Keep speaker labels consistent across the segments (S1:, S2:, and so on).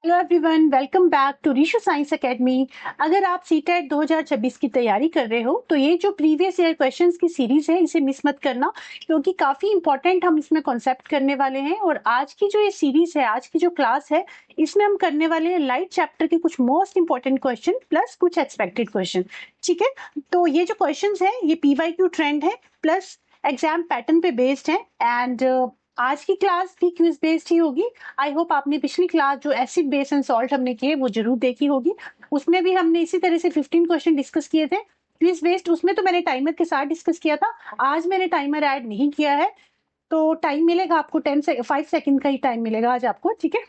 S1: Hello everyone, welcome back to Rishu science academy. अगर आप CTET 2026 की तैयारी कर रहे हो तो ये जो प्रीवियस ईयर क्वेश्चंस की सीरीज है इसे मिस मत करना, क्योंकि काफी इंपॉर्टेंट हम इसमें कॉन्सेप्ट करने वाले हैं। और आज की जो ये सीरीज है, आज की जो क्लास है, इसमें हम करने वाले हैं लाइट चैप्टर के कुछ मोस्ट इंपॉर्टेंट क्वेश्चन प्लस कुछ एक्सपेक्टेड क्वेश्चन। ठीक है, तो ये जो क्वेश्चन है ये पीवाईक्यू ट्रेंड है प्लस एग्जाम पैटर्न पे बेस्ड है। एंड आज की क्लास भी क्विज बेस्ड ही होगी। आई होप आपने पिछली क्लास जो एसिड बेस एंड सॉल्ट हमने किए वो जरूर देखी होगी। उसमें भी हमने इसी तरह से 15 क्वेश्चन डिस्कस किए थे क्विज बेस्ड। उसमें तो मैंने टाइमर के साथ डिस्कस किया था, आज मैंने टाइमर ऐड नहीं किया है। तो टाइम मिलेगा आपको 5 सेकंड का ही टाइम मिलेगा आज आपको। ठीक है,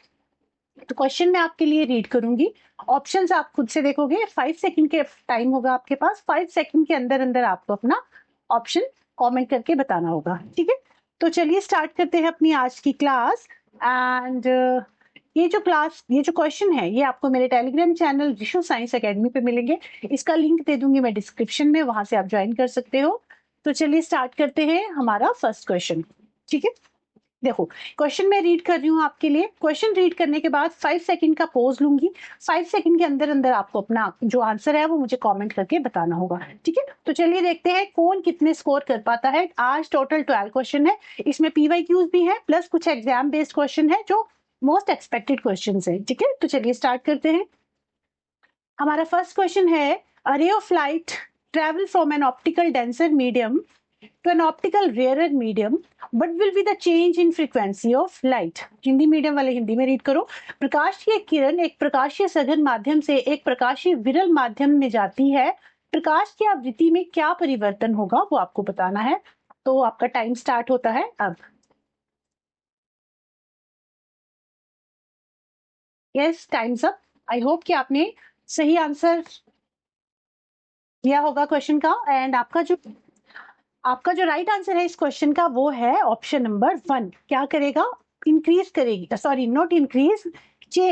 S1: तो क्वेश्चन मैं आपके लिए रीड करूंगी, ऑप्शंस आप खुद से देखोगे। 5 सेकंड के टाइम होगा आपके पास, 5 सेकंड के अंदर अंदर आपको अपना ऑप्शन कमेंट करके बताना होगा। ठीक है, तो चलिए स्टार्ट करते हैं अपनी आज की क्लास। एंड ये जो क्वेश्चन है ये आपको मेरे Telegram channel Rishu science academy पे मिलेंगे। इसका लिंक दे दूंगी मैं डिस्क्रिप्शन में, वहां से आप ज्वाइन कर सकते हो। तो चलिए स्टार्ट करते हैं हमारा फर्स्ट क्वेश्चन। ठीक है, देखो क्वेश्चन मैं रीड कर रही हूँ आपके लिए। क्वेश्चन रीड करने के बाद 5 सेकंड का पॉज लूंगी। 5 सेकंड के अंदर अंदर आपको अपना जो आंसर है वो मुझे कमेंट करके बताना होगा। ठीक है, तो चलिए देखते हैं कौन कितने स्कोर कर पाता है। आज टोटल 12 क्वेश्चन है, इसमें पीवाईक्यूज भी है प्लस कुछ एग्जाम बेस्ड क्वेश्चन है जो मोस्ट एक्सपेक्टेड क्वेश्चन है। ठीक है, तो चलिए स्टार्ट करते हैं। हमारा फर्स्ट क्वेश्चन है, a ray of light travel from an optical denser medium to an optical rarer medium, what will be the change in frequency of light? Hindi medium वाले हिंदी में रीड करो। प्रकाश की एक किरण एक प्रकाशीय सघन माध्यम से एक प्रकाशीय विरल माध्यम में जाती है, प्रकाश की आवृत्ति में क्या परिवर्तन होगा वो आपको बताना है। तो आपका टाइम स्टार्ट होता है अब। Yes, time's up. आई होप कि आपने सही आंसर दिया होगा क्वेश्चन का। एंड आपका जो राइट आंसर है इस क्वेश्चन का वो है ऑप्शन नंबर 1। क्या करेगा? इंक्रीज करेगी, sorry not increase,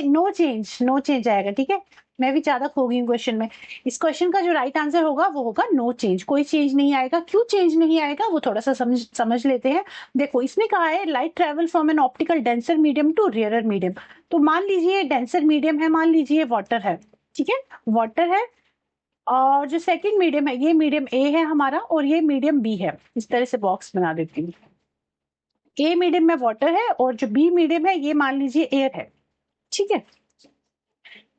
S1: no change आएगा। ठीक है, मैं भी ज्यादा खो गई हूँ क्वेश्चन में। इस क्वेश्चन का जो राइट आंसर होगा वो होगा नो चेंज, कोई चेंज नहीं आएगा। क्यों चेंज नहीं आएगा वो थोड़ा सा समझ लेते हैं। देखो इसने कहा है light travel from an optical denser medium to rarer medium. तो मान लीजिए डेंसर मीडियम है, मान लीजिए वाटर है। ठीक है, वाटर है, और जो सेकंड मीडियम है ये मीडियम ए है हमारा, और ये मीडियम बी है। इस तरह से बॉक्स बना देती हूँ। ए मीडियम में वाटर है और जो बी मीडियम है ये मान लीजिए एयर है। ठीक है,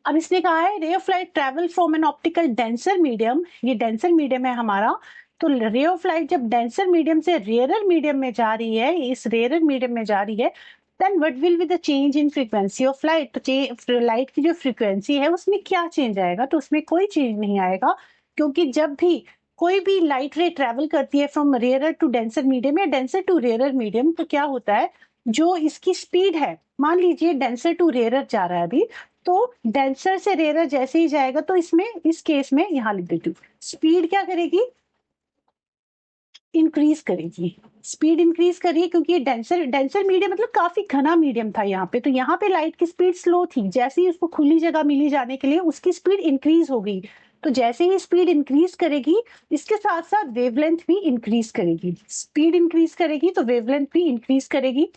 S1: अब इसने कहा है रे of light travel from an optical denser medium, ये डेंसर मीडियम है हमारा। तो रे ऑफ लाइट जब डेंसर मीडियम से रेयरर मीडियम में जा रही है, इस रेयरर मीडियम में जा रही है, then what will be the change in frequency of light. तो लाइट की जो फ्रीक्वेंसी है उसमें क्या चेंज आएगा? तो उसमें कोई चेंज नहीं आएगा, क्योंकि जब भी कोई भी लाइट रे ट्रेवल करती है from rarer to denser medium या डेंसर टू रेयरर मीडियम, तो क्या होता है, जो इसकी स्पीड है, मान लीजिए डेंसर टू रेयरर जा रहा है अभी, तो डेंसर से रेयरर जैसे ही जाएगा तो इसमें इस केस में यहां लिख देती हूँ, स्पीड क्या करेगी? इंक्रीज करेगी। स्पीड इंक्रीज करिए, क्योंकि ये डेंसर मीडियम मतलब काफी घना मीडियम था यहाँ पे। तो यहाँ पे लाइट की स्पीड स्लो थी, जैसे ही उसको खुली जगह मिली जाने के लिए उसकी स्पीड इंक्रीज हो गई। तो जैसे ही स्पीड इंक्रीज करेगी इसके साथ साथ वेवलेंथ भी इंक्रीज करेगी। स्पीड इंक्रीज करेगी तो वेवलेंथ भी इंक्रीज करेगी।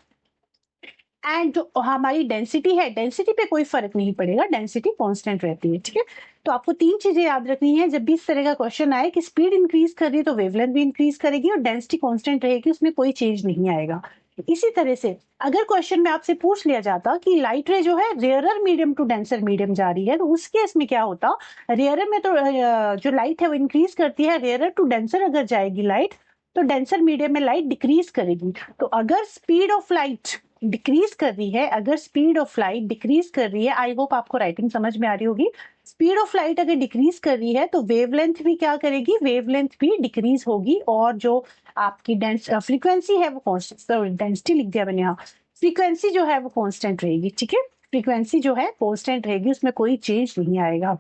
S1: एंड जो हमारी डेंसिटी है, डेंसिटी पे कोई फर्क नहीं पड़ेगा, डेंसिटी कांस्टेंट रहती है। ठीक है, तो आपको 3 चीजें याद रखनी है जब भी इस तरह का क्वेश्चन आए कि स्पीड इंक्रीज कर रही है तो वेवलेंथ भी इंक्रीज करेगी और डेंसिटी कांस्टेंट रहेगी, उसमें कोई चेंज नहीं आएगा। इसी तरह से अगर क्वेश्चन में आपसे पूछ लिया जाता कि लाइट रे जो है rarer medium to denser medium जा रही है, तो उस केस में क्या होता, रेयरर में तो जो लाइट है वो इंक्रीज करती है, रेयरर टू डेंसर अगर जाएगी लाइट तो डेंसर मीडियम में लाइट डिक्रीज करेगी। तो अगर स्पीड ऑफ लाइट डिक्रीज कर रही है, अगर स्पीड ऑफ लाइट डिक्रीज कर रही है, आई होप आपको राइटिंग समझ में आ रही होगी, स्पीड ऑफ लाइट अगर डिक्रीज कर रही है तो वेवलेंथ भी क्या करेगी? वेवलेंथ भी डिक्रीज होगी। और जो आपकी फ्रीक्वेंसी है वो कांस्टेंट, डेंसिटी लिख दिया मैंने यहाँ, फ्रीक्वेंसी जो है वो कांस्टेंट रहेगी। ठीक है, फ्रीक्वेंसी जो है कांस्टेंट रहेगी, उसमें कोई चेंज नहीं आएगा।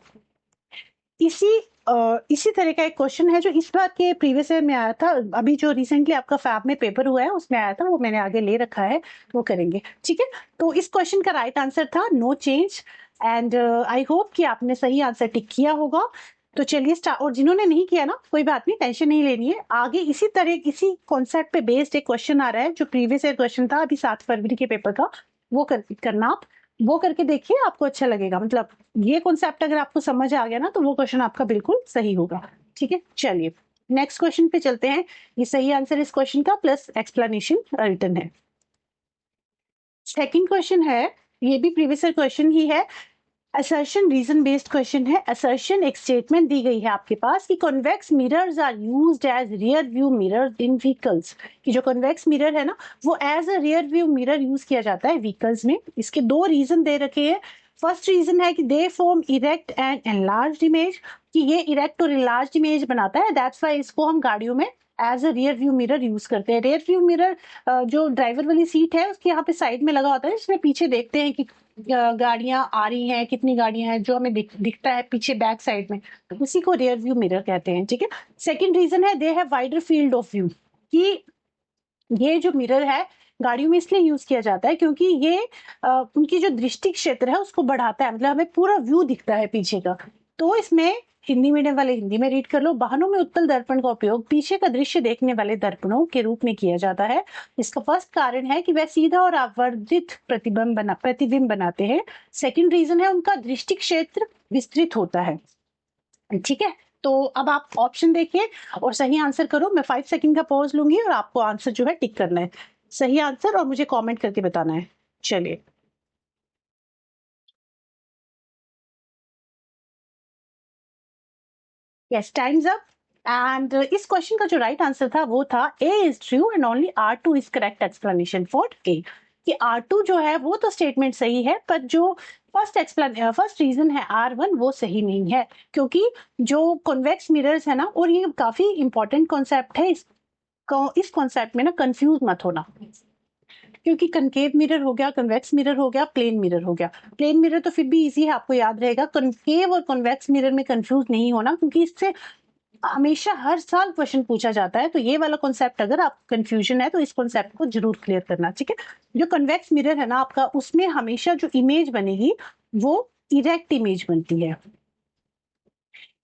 S1: इसी तरह का एक क्वेश्चन है जो इस बार के प्रीवियस ईयर में आया था, अभी जो रिसेंटली आपका फैब में पेपर हुआ है उसमें आया था, वो मैंने आगे ले रखा है, वो करेंगे। ठीक है, तो इस क्वेश्चन का राइट आंसर था no change. And I hope कि आपने सही आंसर टिक किया होगा। तो चलिए स्टार्ट, और जिन्होंने नहीं किया ना कोई बात नहीं, टेंशन नहीं लेनी है। आगे इसी तरह इसी कॉन्सेप्ट पे बेस्ड एक क्वेश्चन आ रहा है जो प्रीवियस ईयर क्वेश्चन था अभी 7 फरवरी के पेपर का, वो करना आप। वो करके देखिए, आपको अच्छा लगेगा। मतलब ये कॉन्सेप्ट अगर आपको समझ आ गया ना, तो वो क्वेश्चन आपका बिल्कुल सही होगा। ठीक है, चलिए नेक्स्ट क्वेश्चन पे चलते हैं। ये सही आंसर इस क्वेश्चन का प्लस एक्सप्लेनेशन रिटन है। सेकंड क्वेश्चन है, ये भी प्रीवियस क्वेश्चन ही है, असर्शन रीजन बेस्ड क्वेश्चन है। असर्शन एक स्टेटमेंट दी गई है आपके पास कि convex mirrors are used as rear view mirrors in vehicles, कि जो कॉन्वेक्स मिरर है ना, वो as a rear view mirror use किया जाता है व्हीकल्स में। इसके दो रीजन दे रखे हैं। फर्स्ट रीजन है कि they form erect and enlarged image, कि ये इरेक्ट और एनलार्ज्ड इमेज बनाता है, दैट्स व्हाई इसको हम गाड़ियों में as a rear view mirror use करते हैं। रियर व्यू मिरर जो ड्राइवर वाली सीट है उसके यहाँ पे साइड में लगा होता है, जिसमें पीछे देखते हैं कि गाड़ियां आ रही हैं, कितनी गाड़ियां हैं, जो हमें दिखता है पीछे बैक साइड में, तो उसी को रियर व्यू मिरर कहते हैं। ठीक है, सेकंड रीजन है they have wider field of view, कि ये जो मिरर है गाड़ियों में इसलिए यूज किया जाता है क्योंकि ये उनकी जो दृष्टि क्षेत्र है उसको बढ़ाता है, मतलब हमें पूरा व्यू दिखता है पीछे का। तो इसमें हिंदी मीडियम वाले हिंदी में रीड कर लो, वाहनों में उत्तल दर्पण का उपयोग पीछे का दृश्य देखने वाले दर्पणों के रूप में किया जाता है। इसका फर्स्ट कारण है कि वह सीधा और आवर्धित प्रतिबिंब बनाते हैं। सेकंड रीजन है उनका दृष्टि क्षेत्र विस्तृत होता है। ठीक है, तो अब आप ऑप्शन देखिए और सही आंसर करो। मैं 5 सेकंड का पॉज लूंगी और आपको आंसर जो है टिक करना है, सही आंसर, और मुझे कमेंट करके बताना है। चलिए, यस, टाइम्स अप। एंड इस क्वेश्चन का जो राइट आंसर था वो था A is true and only R2 is correct explanation for A, कि R2 जो है वो तो स्टेटमेंट सही है, पर जो फर्स्ट रीजन है R1 वो सही नहीं है, क्योंकि जो कॉन्वेक्स मिरर्स है ना, और ये काफी इंपॉर्टेंट कॉन्सेप्ट है, इस कॉन्सेप्ट में ना कंफ्यूज मत होना, क्योंकि कनकेव मिरर हो गया, कन्वेक्स मिरर हो गया, प्लेन मिरर हो गया। प्लेन मिरर तो फिर भी इजी है, आपको याद रहेगा। कनकेव और कन्वेक्स मिरर में कंफ्यूज नहीं होना, क्योंकि इससे हमेशा हर साल क्वेश्चन पूछा जाता है। तो ये वाला कॉन्सेप्ट अगर आप कंफ्यूजन है तो इस कॉन्सेप्ट को जरूर क्लियर करना। ठीक है, जो कन्वेक्स मिरर है ना आपका, उसमें हमेशा जो इमेज बनेगी वो इरेक्ट इमेज बनती है,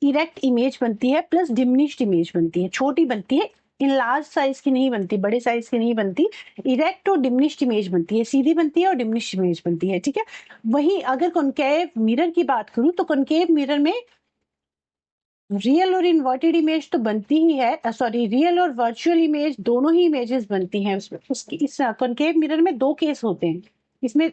S1: इरेक्ट इमेज बनती है, प्लस डिमिनिश्ड इमेज बनती है, छोटी बनती है, इन लार्ज साइज की नहीं बनती, बड़े साइज की नहीं बनती। इरेक्ट और डिमिनिश्ड इमेज बनती है, सीधी बनती है और डिमिनिश्ड इमेज बनती है। ठीक है, वही अगर कॉन्केव मिरर की बात करूं तो कॉन्केव मिरर में रियल और इन्वर्टेड इमेज तो बनती ही है, सॉरी, रियल और वर्चुअल इमेज दोनों ही इमेजेस बनती हैं उसमें। उसकी इस कॉन्केव मिरर में दो केस होते हैं इसमें।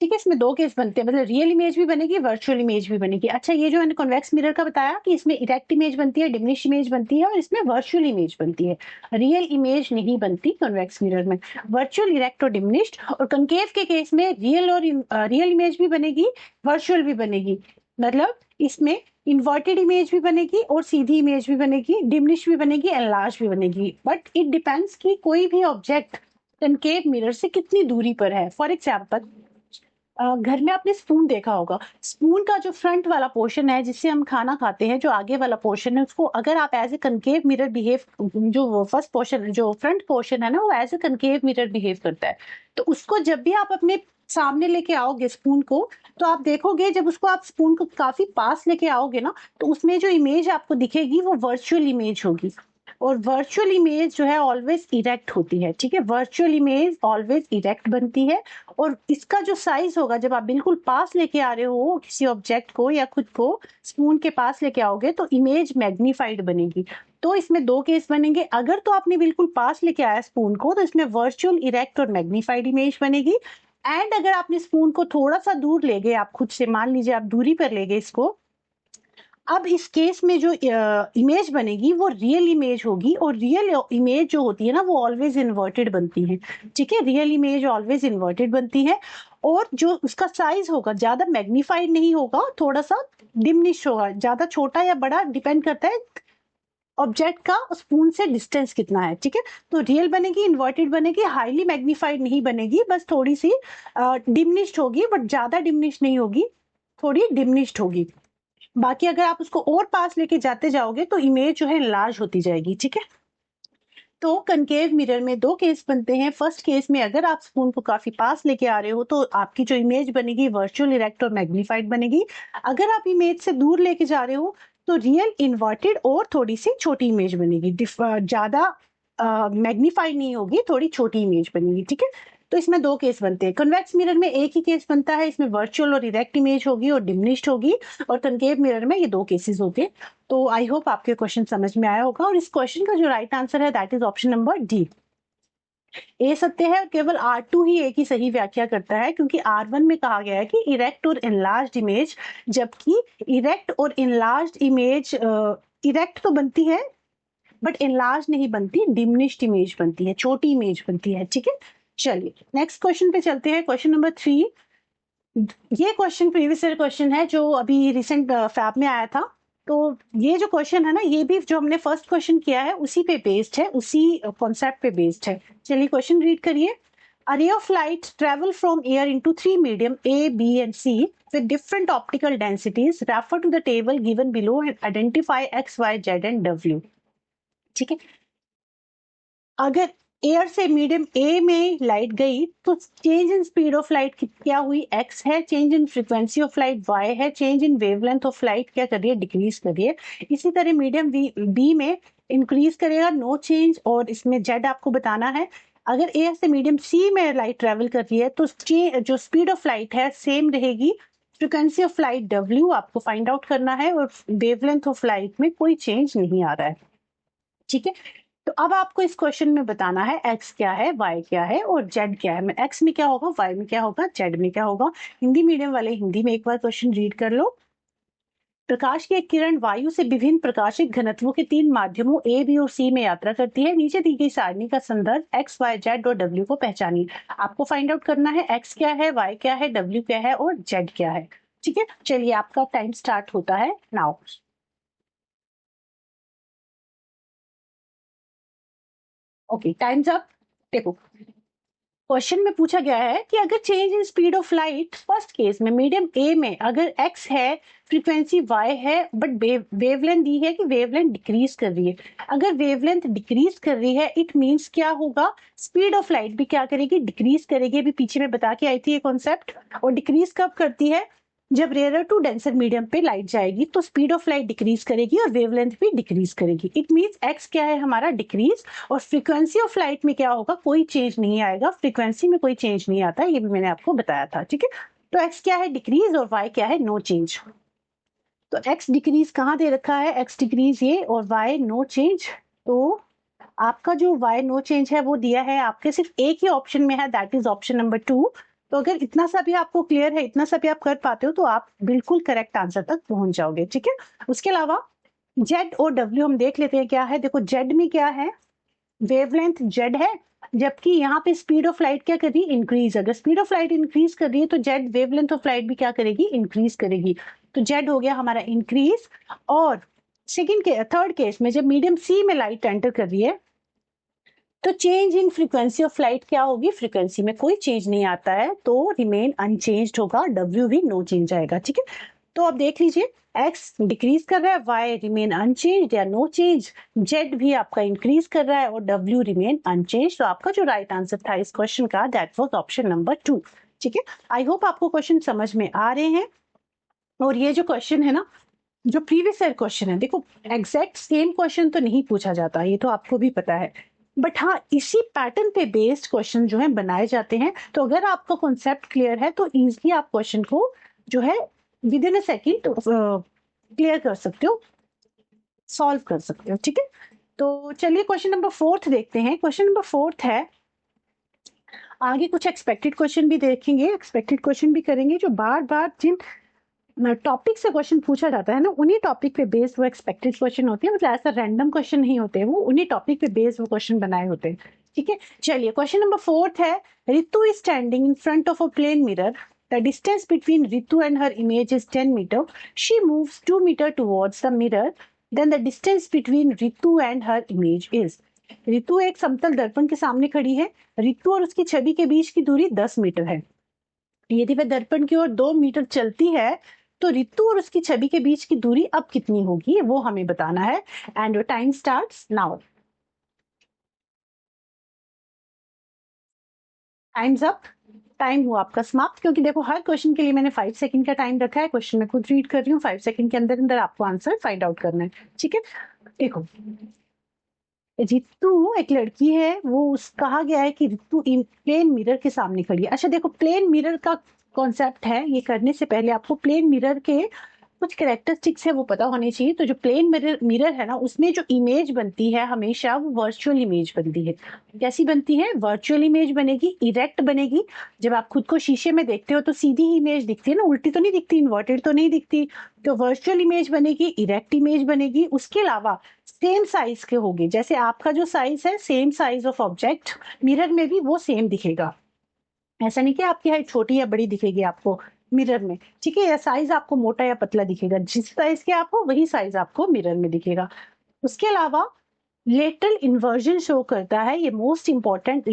S1: ठीक है, इसमें दो केस बनते हैं, मतलब रियल इमेज भी बनेगी, वर्चुअल इमेज भी बनेगी। अच्छा, ये जो मैंने कॉन्वेक्स मिरर का बताया कि इसमें इरेक्ट इमेज बनती है, डिमिनिश इमेज बनती है, और इसमें वर्चुअल इमेज बनती है, रियल इमेज नहीं बनती कॉन्वेक्स मिरर में, वर्चुअल, इरेक्ट और डिमिनिश्ड। और कनकेव के केस में रियल और रियल इमेज भी बनेगी, वर्चुअल भी बनेगी, मतलब इसमें इन्वर्टेड इमेज भी बनेगी और सीधी इमेज भी बनेगी, डिमिनिश भी बनेगी, एनलार्ज भी बनेगी। बट इट डिपेंड्स कि कोई भी ऑब्जेक्ट कनकेव मिरर से कितनी दूरी पर है। फॉर एग्जाम्पल, घर में आपने स्पून देखा होगा, स्पून का जो फ्रंट वाला पोर्शन है जिससे हम खाना खाते हैं, जो आगे वाला पोर्शन है, उसको अगर आप as a concave mirror behave, जो फर्स्ट पोर्शन, जो फ्रंट पोर्शन है ना, वो as a concave mirror behave करता है। तो उसको जब भी आप अपने सामने लेके आओगे स्पून को, तो आप देखोगे जब उसको आप स्पून को काफी पास लेके आओगे ना, तो उसमें जो इमेज आपको दिखेगी वो वर्चुअल इमेज होगी। और वर्चुअल इमेज जो है ऑलवेज इरेक्ट होती है। ठीक है, वर्चुअल इमेज ऑलवेज इरेक्ट बनती है। और इसका जो साइज होगा, जब आप बिल्कुल पास लेके आ रहे हो किसी ऑब्जेक्ट को या खुद को स्पून के पास लेके आओगे, तो इमेज मैग्नीफाइड बनेगी। तो इसमें दो केस बनेंगे, अगर तो आपने बिल्कुल पास लेके आया स्पून को, तो इसमें वर्चुअल, इरेक्ट और मैग्नीफाइड इमेज बनेगी। एंड अगर आपने स्पून को थोड़ा सा दूर ले गए, आप खुद से, मान लीजिए आप दूरी पर ले गए इसको, अब इस केस में जो इमेज बनेगी वो रियल इमेज होगी। और रियल इमेज जो होती है ना, वो ऑलवेज इन्वर्टेड बनती है। ठीक है, रियल इमेज ऑलवेज इन्वर्टेड बनती है। और जो उसका साइज होगा ज्यादा मैग्नीफाइड नहीं होगा, थोड़ा सा डिमिनिश होगा, ज्यादा छोटा या बड़ा डिपेंड करता है ऑब्जेक्ट का स्पून से डिस्टेंस कितना है। ठीक है, तो रियल बनेगी, इन्वर्टेड बनेगी, हाईली मैग्नीफाइड नहीं बनेगी, बस थोड़ी सी डिमिनिश्ड होगी, बट ज्यादा डिमिनिश्ड नहीं होगी, थोड़ी डिमिनिश्ड होगी। बाकी अगर आप उसको और पास लेके जाते जाओगे तो इमेज जो है लार्ज होती जाएगी। ठीक है, तो कनकेव मिरर में दो केस बनते हैं। फर्स्ट केस में अगर आप स्पून को काफी पास लेके आ रहे हो तो आपकी जो इमेज बनेगी वर्चुअल, इरेक्ट और मैग्नीफाइड बनेगी। अगर आप इमेज से दूर लेके जा रहे हो तो रियल, इन्वर्टेड और थोड़ी सी छोटी इमेज बनेगी, ज्यादा मैग्नीफाइड नहीं होगी, थोड़ी छोटी इमेज बनेगी। ठीक है, तो इसमें दो केस बनते हैं। कन्वेक्स मिरर में एक ही केस बनता है, इसमें वर्चुअल और इरेक्ट इमेज होगी और डिमिनिश्ड होगी, और कनकेव मिरर में ये दो केसेस होते हैं। तो आई होप आपके क्वेश्चन समझ में आया होगा, और इस क्वेश्चन का जो राइट आंसर है that is option number D, A सत्य है। और केवल R2 ही ए की सही व्याख्या करता है, क्योंकि R1 में कहा गया है कि इरेक्ट और इनलार्ज्ड इमेज, जबकि इरेक्ट और इनलार्ज्ड इमेज, इरेक्ट तो बनती है बट इनलार्ज नहीं बनती, डिमिनिश्ड इमेज बनती है, छोटी इमेज बनती है। ठीक है, चलिए नेक्स्ट क्वेश्चन पे चलते हैं। क्वेश्चन नंबर 3, ये क्वेश्चन प्रीवियस ईयर क्वेश्चन है जो अभी रिसेंट फैब में आया था। तो ये जो क्वेश्चन है ना, ये भी जो हमने फर्स्ट क्वेश्चन किया है उसी पे बेस्ड है, उसी कॉन्सेप्ट पे बेस्ड है। चलिए क्वेश्चन रीड करिए। A ray of light travel from air into three medium A, B and C with different optical densities. Refer to the table given below and identify X, Y, Z and W. ठीक है, अगर air से medium ए में light गई तो change in speed of light क्या हुई, x है, change in frequency of light y है, change in wavelength of light क्या कर रही है, डिक्रीज कर रही है। इसी तरह मीडियम बी में इंक्रीज करेगा, नो चेंज, और इसमें z आपको बताना है। अगर एयर से मीडियम सी में लाइट ट्रेवल कर रही है तो जो स्पीड ऑफ लाइट है सेम रहेगी, फ्रीक्वेंसी ऑफ लाइट w आपको फाइंड आउट करना है, और वेवलेंथ ऑफ लाइट में कोई चेंज नहीं आ रहा है। ठीक है, तो अब आपको इस क्वेश्चन में बताना है x क्या है, y क्या है और z क्या है। x में क्या होगा, y में क्या होगा, z में क्या होगा। हिंदी मीडियम वाले हिंदी में एक बार क्वेश्चन रीड कर लो। प्रकाश की एक किरण वायु से विभिन्न प्रकाशित घनत्वों के 3 माध्यमों A, B और C में यात्रा करती है। नीचे दी गई सारणी का संदर्भ x, y, z और w को पहचानिए। आपको फाइंड आउट करना है x क्या है, y क्या है, w क्या है और z क्या है। ठीक है, चलिए आपका टाइम स्टार्ट होता है नाउ। Okay, times up. देखो क्वेश्चन में पूछा गया है कि अगर change in speed of light first case में मीडियम ए में अगर x है, फ्रीक्वेंसी y है, बट वेवलेंथ दी है कि वेवलेंथ डिक्रीज कर रही है। अगर वेवलेंथ डिक्रीज कर रही है इट मींस क्या होगा, स्पीड ऑफ लाइट भी क्या करेगी, डिक्रीज करेगी। अभी पीछे में बता के आई थी ये कॉन्सेप्ट। और डिक्रीज कब करती है, जब रेयर टू डेंसर मीडियम पे लाइट जाएगी तो स्पीड ऑफ लाइट डिक्रीज करेगी और वेवलेंथ भी डिक्रीज करेगी। इट मींस x क्या है हमारा, डिक्रीज। और फ्रीक्वेंसी ऑफ लाइट में क्या होगा, कोई चेंज नहीं आएगा, फ्रीक्वेंसी में कोई चेंज नहीं आता, ये भी मैंने आपको बताया था। ठीक है, तो x क्या है, डिक्रीज, और y क्या है, नो चेंज। तो x डिक्रीज कहाँ दे रखा है, x डिक्रीज ये, और y नो चेंज। तो आपका जो y नो चेंज है वो दिया है आपके सिर्फ एक ही ऑप्शन में है, दैट इज ऑप्शन नंबर 2। तो अगर इतना सा भी आपको क्लियर है, इतना सा भी आप कर पाते हो तो आप बिल्कुल करेक्ट आंसर तक पहुंच जाओगे। ठीक है, उसके अलावा z और w हम देख लेते हैं क्या है। देखो z में क्या है, वेवलेंथ z है, जबकि यहाँ पे स्पीड ऑफ लाइट क्या कर रही है, इंक्रीज। अगर स्पीड ऑफ लाइट इंक्रीज कर रही है तो z वेवलेंथ ऑफ लाइट भी क्या करेगी, इंक्रीज करेगी। तो z हो गया हमारा इंक्रीज। और थर्ड केस में जब मीडियम सी में लाइट एंटर कर रही है तो change in frequency of light क्या होगी, फ्रीक्वेंसी में कोई चेंज नहीं आता है तो रिमेन अनचेंज्ड होगा, w भी नो चेंज आएगा। ठीक है, तो आप देख लीजिए x डिक्रीज कर रहा है, y रिमेन अनचेंज्ड या नो चेंज, z भी आपका इंक्रीज कर रहा है और w रिमेन अनचेंज्ड। तो आपका जो राइट आंसर था इस क्वेश्चन का दैट वाज ऑप्शन नंबर 2। ठीक है, आई होप आपको क्वेश्चन समझ में आ रहे हैं। और ये जो क्वेश्चन है ना, जो प्रीवियस ईयर क्वेश्चन है, देखो एग्जैक्ट सेम क्वेश्चन तो नहीं पूछा जाता, ये तो आपको भी पता है, बट हाँ इसी पैटर्न पे बेस्ड क्वेश्चन जो है बनाए जाते हैं। तो अगर आपका कॉन्सेप्ट क्लियर है तो इजीली आप क्वेश्चन को जो है with in a second clear कर सकते हो, सॉल्व कर सकते हो। ठीक है, तो चलिए क्वेश्चन नंबर 4 देखते हैं। क्वेश्चन नंबर 4 है, आगे कुछ एक्सपेक्टेड क्वेश्चन भी देखेंगे, एक्सपेक्टेड क्वेश्चन भी करेंगे, जो बार बार जिन टॉपिक से क्वेश्चन पूछा जाता है ना उन्हीं टॉपिक पे बेस्ड वो एक्सपेक्टेड क्वेश्चन होते हैं, मतलब ऐसा रैंडम क्वेश्चन नहीं होते, वो उन्हीं टॉपिक पे बेस्ड वो क्वेश्चन बनाए होते हैं। ठीक है, चलिए क्वेश्चन नंबर 4 है, Ritu is standing in front of a plane mirror, the distance between Ritu and her image is 10 metre, she moves 2 metre towards the mirror, then the distance between Ritu and her image is. Ritu एक समतल दर्पण के सामने खड़ी है, रितु और उसकी छवि के बीच की दूरी 10 मीटर है। यदि वह दर्पण की ओर 2 मीटर चलती है तो रितु और उसकी छवि के बीच की दूरी अब कितनी होगी, वो हमें बताना है। And your time starts now. Times up, time हुआ आपका समाप्त, क्योंकि देखो हर क्वेश्चन के लिए मैंने 5 सेकंड का टाइम रखा है। क्वेश्चन मैं खुद रीड कर रही हूँ, 5 सेकंड के अंदर अंदर आपको आंसर फाइंड आउट करना है। ठीक है, देखो रितु एक लड़की है, वो उस कहा गया है कि रितु इन प्लेन मिरर के सामने खड़ी है। अच्छा देखो, प्लेन मिरर का कॉन्सेप्ट है, ये करने से पहले आपको प्लेन मिरर के कुछ कैरेक्टरिस्टिक्स है वो पता होने चाहिए। तो जो प्लेन मिरर मिरर है ना, उसमें जो इमेज बनती है हमेशा वो वर्चुअल इमेज बनती है। कैसी बनती है? वर्चुअल इमेज बनेगी, इरेक्ट बनेगी। जब आप खुद को शीशे में देखते हो तो सीधी ही इमेज दिखती है ना, उल्टी तो नहीं दिखती, इन्वर्टेड तो नहीं दिखती। तो वर्चुअल इमेज बनेगी, इरेक्ट इमेज बनेगी। उसके अलावा सेम साइज के होंगे, जैसे आपका जो साइज है, same size of object mirror में भी वो सेम दिखेगा। ऐसा नहीं कि आपकी हाइट छोटी या बड़ी दिखेगी आपको मिरर में, ठीक है, या साइज आपको मोटा या पतला दिखेगा, जिस साइज के आप हो वही साइज आपको मिरर में दिखेगा। उसके अलावा लेटरल इन्वर्जन शो करता है, ये मोस्ट इंपॉर्टेंट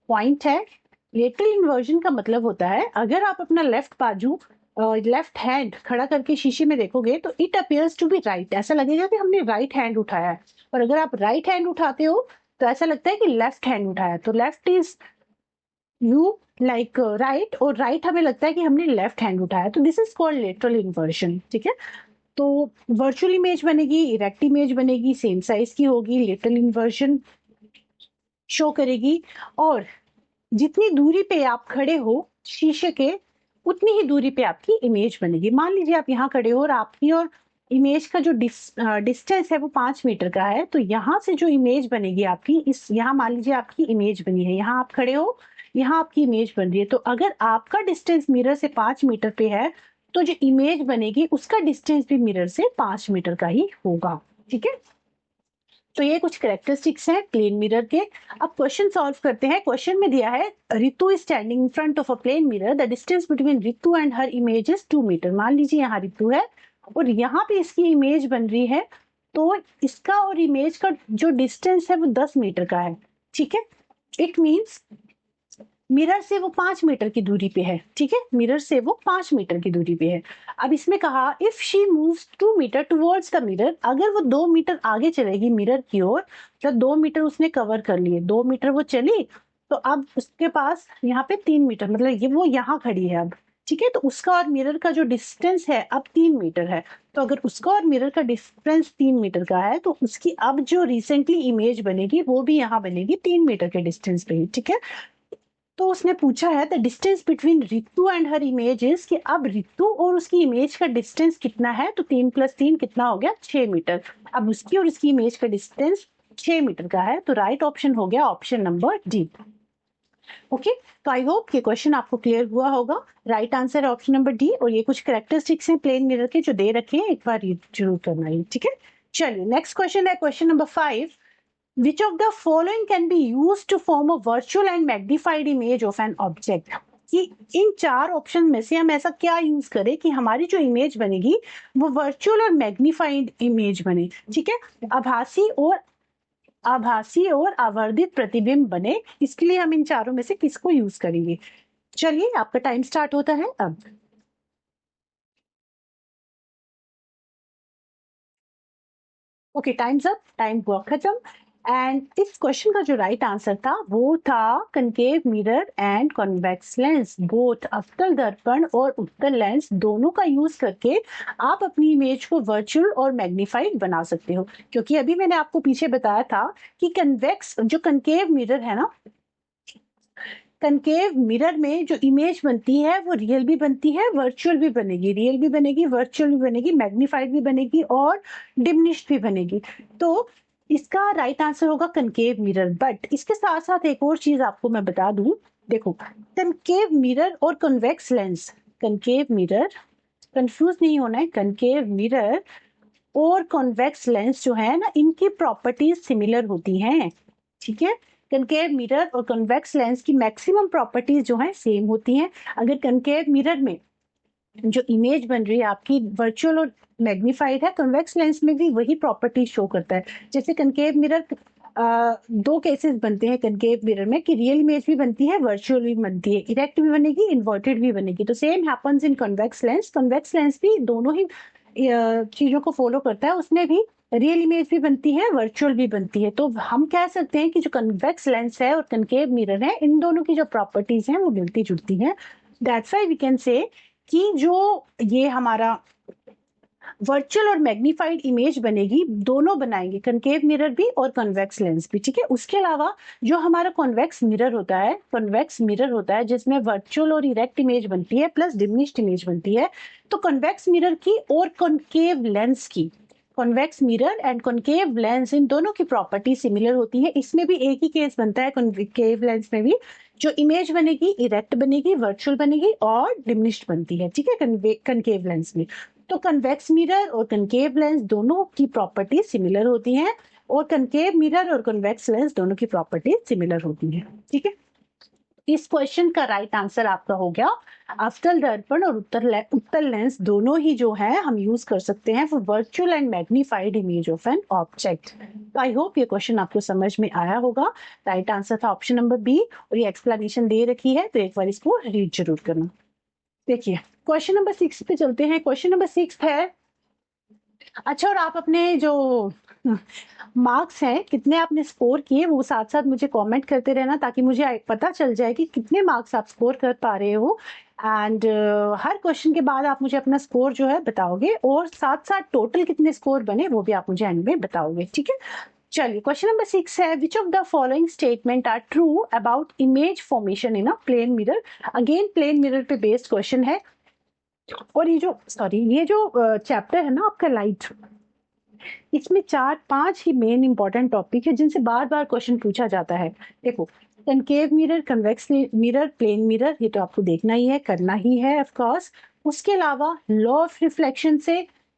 S1: पॉइंट है। लेटरल इन्वर्जन का मतलब होता है, अगर आप अपना लेफ्ट हैंड खड़ा करके शीशे में देखोगे तो it appears to be right, ऐसा लगेगा कि हमने राइट हैंड उठाया है। और अगर आप राइट हैंड उठाते हो तो ऐसा लगता है कि लेफ्ट हैंड उठाया। तो left is you like right, और राइट हमें लगता है कि हमने लेफ्ट हैंड उठाया। तो this is called lateral inversion, ठीक है। तो वर्चुअल इमेज बनेगी, इरेक्ट इमेज बनेगी, सेम साइज की होगी, लेटरल इन्वर्जन शो करेगी। और जितनी दूरी पे आप खड़े हो शीशे के, उतनी ही दूरी पे आपकी इमेज बनेगी। मान लीजिए आप यहाँ खड़े हो और आपकी और इमेज का जो डिस्टेंस है वो 5 मीटर का है, तो यहाँ से जो इमेज बनेगी आपकी, इस यहाँ मान लीजिए आपकी इमेज बनी है, यहाँ आप खड़े हो, यहाँ आपकी इमेज बन रही है। तो अगर आपका डिस्टेंस मिरर से 5 मीटर पे है तो जो इमेज बनेगी उसका डिस्टेंस भी मिरर से 5 मीटर का ही होगा, ठीक है। तो ये कुछ कैरेक्टरिस्टिक्स हैं प्लेन मिरर के। अब क्वेश्चन सॉल्व करते हैं। क्वेश्चन में दिया है Ritu is standing in front of a plane mirror, the distance between Ritu and her image is 2 metre. मान लीजिए यहाँ रितु है और यहाँ पे इसकी इमेज बन रही है, तो इसका और इमेज का जो डिस्टेंस है वो 10 मीटर का है, ठीक है। इट मीन्स मिरर से वो 5 मीटर की दूरी पे है, ठीक है, मिरर से वो 5 मीटर की दूरी पे है। अब इसमें कहा if she moves 2 metre towards the mirror, अगर वो 2 मीटर आगे चलेगी मिरर की ओर, तो 2 मीटर उसने कवर कर लिए, 2 मीटर वो चली, तो अब उसके पास यहाँ पे 3 मीटर, मतलब ये वो यहाँ खड़ी है अब, ठीक है। तो उसका और मिरर का जो डिस्टेंस है अब 3 मीटर है। तो अगर उसका और मिरर का डिस्टेंस 3 मीटर का है तो उसकी अब जो रिसेंटली इमेज बनेगी वो भी यहाँ बनेगी 3 मीटर के डिस्टेंस पे ही, ठीक है। तो उसने पूछा है the distance between Ritu and her images, कि अब रितु और उसकी इमेज का डिस्टेंस कितना है। तो 3 + 3 कितना हो गया? 6 मीटर। अब उसकी और उसकी इमेज का डिस्टेंस 6 मीटर का है, तो राइट ऑप्शन हो गया ऑप्शन नंबर डी। ओके, तो आई होप ये क्वेश्चन आपको क्लियर हुआ होगा। राइट आंसर है ऑप्शन नंबर डी। और ये कुछ कैरेक्टरिस्टिक्स हैं प्लेन मिरर के जो दे रखे हैं, एक बार ये जरूर करना है, ठीक है। चलिए नेक्स्ट क्वेश्चन है question number 5। Which of the following can be used to form a virtual and magnified image of an object? कि इन 4 ऑप्शन में से हम ऐसा क्या यूज करें कि हमारी जो इमेज बनेगी वो वर्चुअल और मैग्निफाइड इमेज बने, ठीक है, आभासी और आवर्धित प्रतिबिंब बने। इसके लिए हम इन चारों में से किसको यूज करेंगे? चलिए आपका टाइम स्टार्ट होता है अब। ओके, टाइम्स अप, टाइम हुआ खत्म। एंड इस क्वेश्चन का जो राइट आंसर था वो था concave mirror and convex lens, both अवतल दर्पण और उत्तल लेंस दोनों का यूज करके आप अपनी इमेज को वर्चुअल और मैग्नीफाइड बना सकते हो। क्योंकि अभी मैंने आपको पीछे बताया था कि कन्वेक्स जो कनकेव मिरर है ना, कनकेव मिरर में जो इमेज बनती है वो रियल भी बनती है, वर्चुअल भी बनेगी, रियल भी बनेगी, वर्चुअल भी बनेगी, मैग्नीफाइड भी बनेगी और डिमिनिश्ड भी बनेगी। तो इसका राइट आंसर होगा कनकेव मिरर। बट इसके साथ साथ एक और चीज आपको मैं बता दूं, देखो कनकेव मिरर और convex lens, concave mirror, confuse नहीं होना है, कनकेव मिरर और कॉन्वेक्स लेंस जो है ना, इनकी प्रॉपर्टीज सिमिलर होती हैं, ठीक है। कनकेव मिरर और कन्वेक्स लेंस की मैक्सिमम प्रॉपर्टीज जो है सेम होती हैं। अगर कनकेव मिरर में जो इमेज बन रही है आपकी वर्चुअल और मैग्नीफाइड है, कन्वेक्स लेंस में भी वही प्रॉपर्टीज शो करता है। जैसे कनकेव मिरर दो केसेस बनते हैं कनकेव मिरर में, कि रियल इमेज भी बनती है, वर्चुअल भी बनती है, इरेक्ट भी बनेगी, इन्वर्टेड भी बनेगी। तो same happens in convex lens, convex lens भी दोनों ही चीजों को फॉलो करता है, उसमें भी रियल इमेज भी बनती है, वर्चुअल भी बनती है। तो हम कह सकते हैं कि जो कन्वेक्स लेंस है और कनकेव मिरर है, इन दोनों की जो प्रॉपर्टीज हैं वो मिलती जुलती हैं। That's why we can say कि जो ये हमारा वर्चुअल और मैग्नीफाइड इमेज बनेगी, दोनों बनाएंगे, कनकेव मिरर भी और कन्वेक्स लेंस भी, ठीक है। उसके अलावा जो हमारा कॉन्वेक्स मिरर होता है जिसमें वर्चुअल और इरेक्ट इमेज बनती है प्लस डिमिनिश्ड इमेज बनती है, तो कन्वेक्स मिरर की और कॉन्केव लेंस की, convex mirror and concave lens, इन दोनों की प्रॉपर्टी सिमिलर होती है। इसमें भी एक ही केस बनता है कॉन्केव लेंस में भी, जो इमेज बनेगी इरेक्ट बनेगी, वर्चुअल बनेगी और डिमिनिश्ड बनती है, ठीक है, कनकेव लेंस में। तो कन्वेक्स मिरर और कनकेव लेंस दोनों की प्रॉपर्टी सिमिलर होती हैं, और कनकेव मिरर और कन्वेक्स लेंस दोनों की प्रॉपर्टी सिमिलर होती है, ठीक है। इस क्वेश्चन का राइट आंसर आपका हो गया अवतल दर्पण और उत्तल लेंस दोनों ही जो है हम यूज कर सकते हैं for virtual and magnified image of an object. I hope ये क्वेश्चन आपको समझ में आया होगा। राइट आंसर था ऑप्शन नंबर बी, और ये एक्सप्लेनेशन दे रखी है, तो एक बार इसको रीड जरूर करना। देखिए क्वेश्चन नंबर 6 पे चलते हैं। क्वेश्चन नंबर 6 है, अच्छा, और आप अपने जो मार्क्स हैं कितने आपने स्कोर किए वो साथ साथ मुझे कमेंट करते रहना, ताकि मुझे पता चल जाए कि कितने मार्क्स आप स्कोर कर पा रहे हो। एंड हर क्वेश्चन के बाद आप मुझे अपना स्कोर जो है बताओगे, और साथ साथ टोटल कितने स्कोर बने वो भी आप मुझे एंड में बताओगे, ठीक है। चलिए क्वेश्चन नंबर 6 है, which of the following statement are true about image formation in a plane mirror. Again plane mirror पे बेस्ड क्वेश्चन है, और ये जो चैप्टर है ना आपका लाइट, इसमें 4-5 ही मेन इंपॉर्टेंट टॉपिक है जिनसे बार बार क्वेश्चन पूछा जाता है। देखो, concave mirror, convex mirror, plane mirror, ये तो आपको देखना ही है, करना ही है ऑफ कोर्स। उसके अलावा लॉ ऑफ रिफ्लेक्शन से,